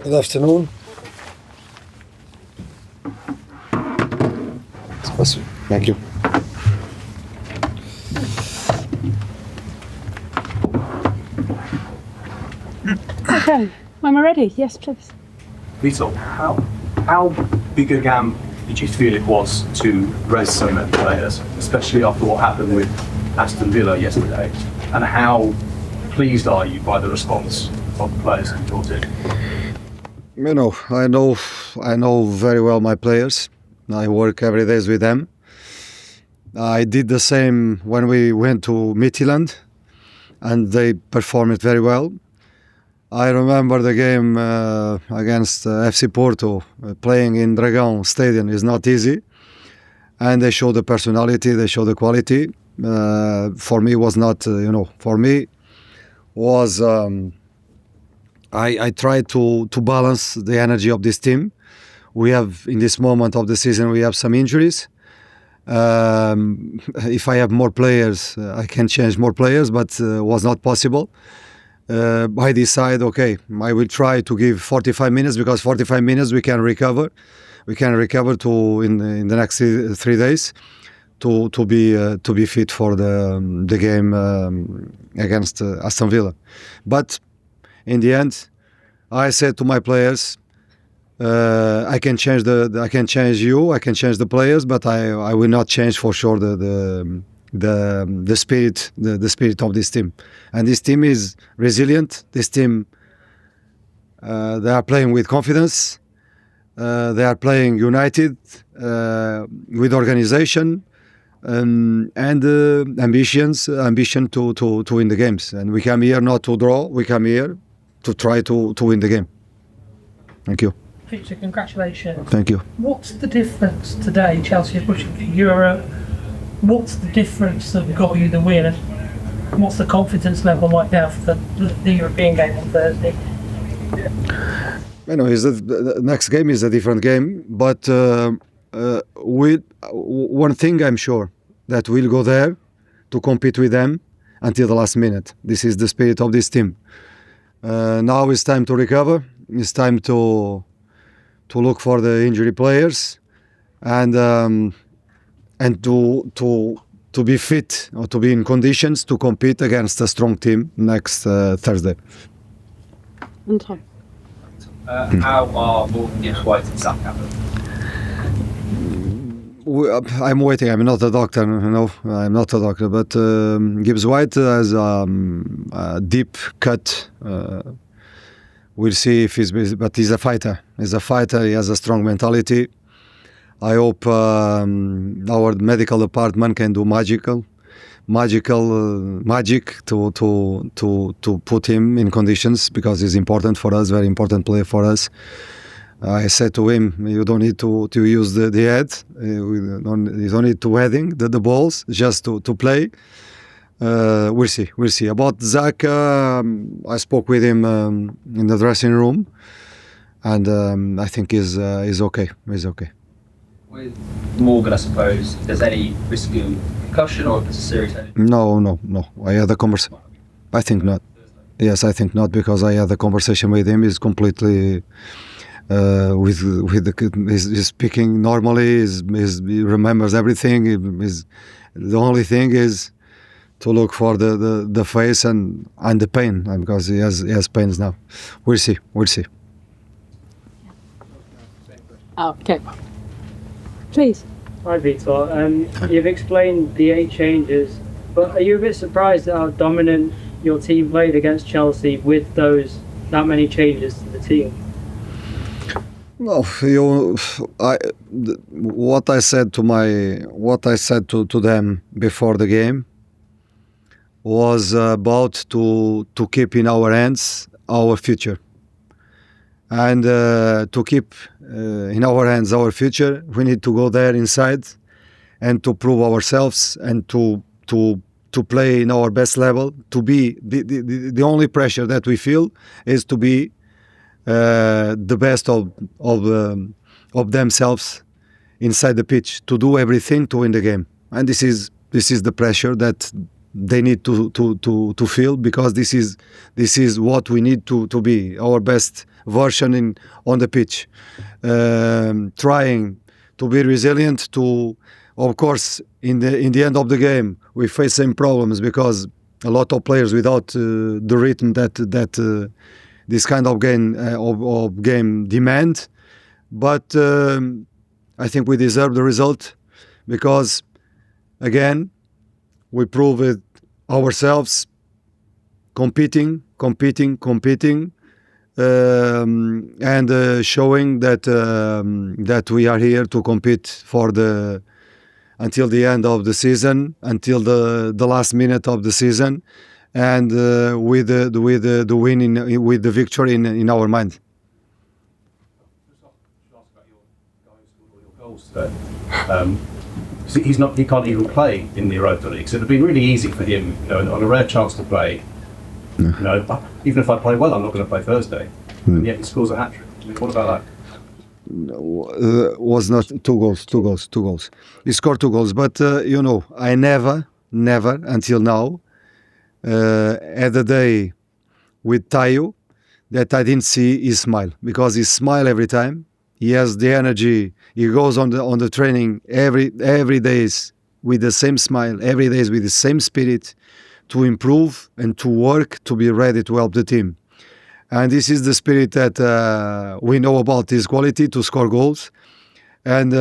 Good afternoon. Thank you. Okay, when we're ready, yes, please. Vítor, how big a game did you feel it was to rest so many players, especially after what happened with Aston Villa yesterday? And how pleased are you by the response of the players who brought in? I know very well my players. I work every day with them. I did the same when we went to Midtjylland, and they performed it very well. I remember the game against FC Porto. Playing in Dragão Stadium is not easy, and they show the personality, they show the quality. For me, was not, for me was I try to balance the energy of this team. We have, in this moment of the season, we have some injuries. If I have more players, I can change more players, but was not possible. I decide, okay, I will try to give 45 minutes because 45 minutes we can recover. We can recover to in the next 3 days to be fit for the game against Aston Villa. But in the end, I said to my players, I can change I can change you, I can change the players, but I will not change for sure the spirit of this team. And this team is resilient. This team, they are playing with confidence. They are playing united, with organization and ambition to win the games. And we come here not to draw. We come here to try to win the game. Thank you. Vítor, congratulations. Thank you. What's the difference today? Chelsea are pushing for Europe. What's the difference that got you the win? And what's the confidence level like now for the European game on Thursday? The next game is a different game, but one thing I'm sure that we'll go there to compete with them until the last minute. This is the spirit of this team. Now it's time to recover. It's time to look for the injury players and to be fit or to be in conditions to compete against a strong team next Thursday. How are Gibbs-White and Zach Abbott? I'm waiting. I'm not a doctor, I'm not a doctor. But Gibbs-White has a deep cut. We'll see if he's busy, but he's a fighter. He's a fighter. He has a strong mentality. I hope our medical department can do magic to put him in conditions because he's important for us, very important player for us. I said to him, you don't need to use the head, you don't need to heading the balls, just to play. We'll see. About Zach, I spoke with him in the dressing room, and I think he's okay. He's okay. With Morgan, I suppose, if there's any risk of concussion or if it's a serious head? No. I had a conversation. I think not. Yes, I think not because I had a conversation with him. He's completely he's speaking normally. He remembers everything. The only thing is to look for the face and the pain because he has pains now. We'll see. Okay. Please. Hi Vítor, you've explained the 8 changes, but are you a bit surprised at how dominant your team played against Chelsea with that many changes to the team? No, what I said to them before the game was about to keep in our hands our future. And to keep in our hands our future, we need to go there inside and to prove ourselves and to play in our best level. To be the only pressure that we feel is to be the best of themselves inside the pitch, to do everything to win the game. And this is the pressure that they need to feel, because this is what we need to be our best version on the pitch. Trying to be resilient. Of course, in the end of the game, we face same problems, because a lot of players without the rhythm that this kind of game demand. But I think we deserve the result, because again we prove it ourselves, competing, and showing that we are here to compete until the end of the season, until the last minute of the season, and with the win with the victory in our mind. He can't even play in the Europa League, so it'd been really easy for him, on a rare chance to play. Even if I play well, I'm not going to play Thursday, and yet he scores a hat-trick. What about that? Was not two goals. He scored 2 goals, but I never until now had a day with Taiwo that I didn't see his smile, because he smile every time. He has the energy. He goes on the training every days with the same smile, every days with the same spirit to improve and to work to be ready to help the team. And this is the spirit that we know about his quality to score goals, and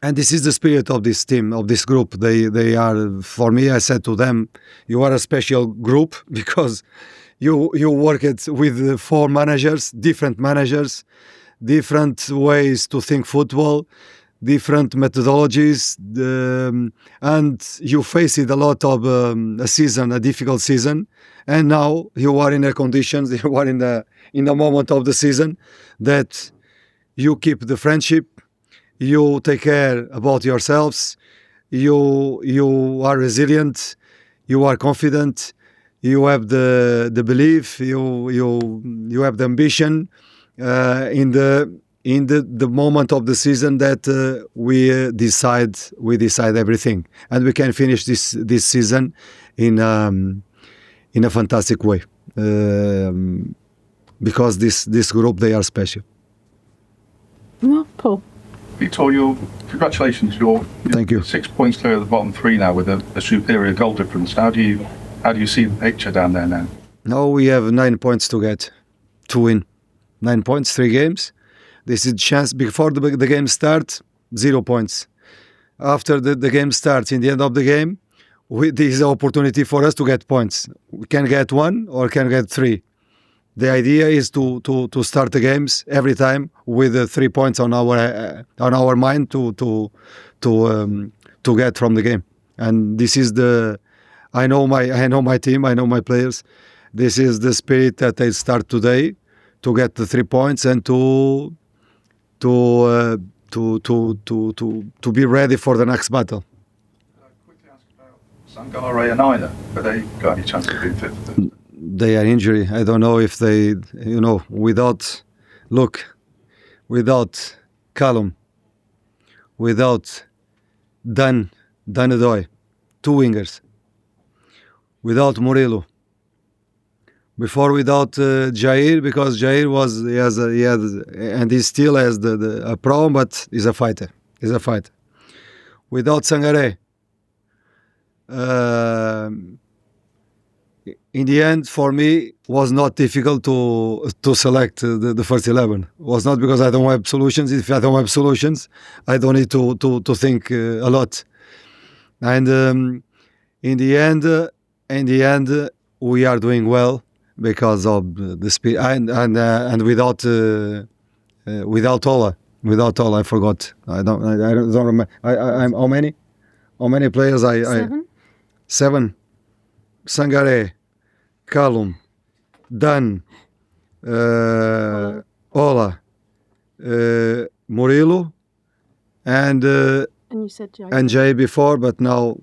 this is the spirit of this team, of this group. They are, for me, I said to them, you are a special group, because you work with 4 managers, different ways to think football, different methodologies, and you face it a lot of a difficult season, and now you are in the conditions, you are in the moment of the season that you keep the friendship, you take care about yourselves, you are resilient, you are confident, you have the belief, you have the ambition. In the moment of the season that we decide everything, and we can finish this season in a fantastic way, because this group, they are special. Paul. Vítor, congratulations! Thank you. 6 points clear of the bottom 3 now, with a superior goal difference. How do you see the picture down there now? Now we have 9 points to win. 9 points, 3 games. This is chance. Before the game starts, 0 points. After the game starts, in the end of the game, this is an opportunity for us to get points. We can get 1 or can get 3. The idea is to start the games every time with 3 points on our mind to get from the game. And this is I know my team, I know my players. This is the spirit that they start today, to get the 3 points and to be ready for the next battle. Quickly ask about Sangare and Ina. Have they got any chance of being fit for this? They are injured. I don't know if they, without Callum, without Dan Adoy, 2 wingers, without Murilo. Before, without Jair, because Jair he still has a problem, but he's a fighter. Without Sangare, in the end, for me, was not difficult to select the first 11. It was not because I don't have solutions. If I don't have solutions, I don't need to think a lot. And in the end, we are doing well, because of the speed, and without Ola, I forgot. I don't remember. I'm how many players? 7. Sangare, Callum, Dan, Ola, Murilo, and you said Jay. And Jay before, but now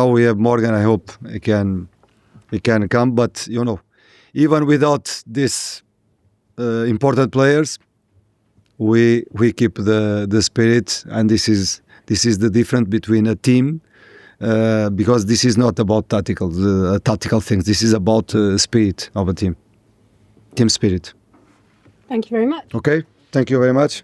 we have Morgan. I hope he can come, but even without these important players, we keep the spirit, and this is the difference between a team because this is not about tactical things. This is about spirit of a team spirit. Thank you very much. Okay, thank you very much.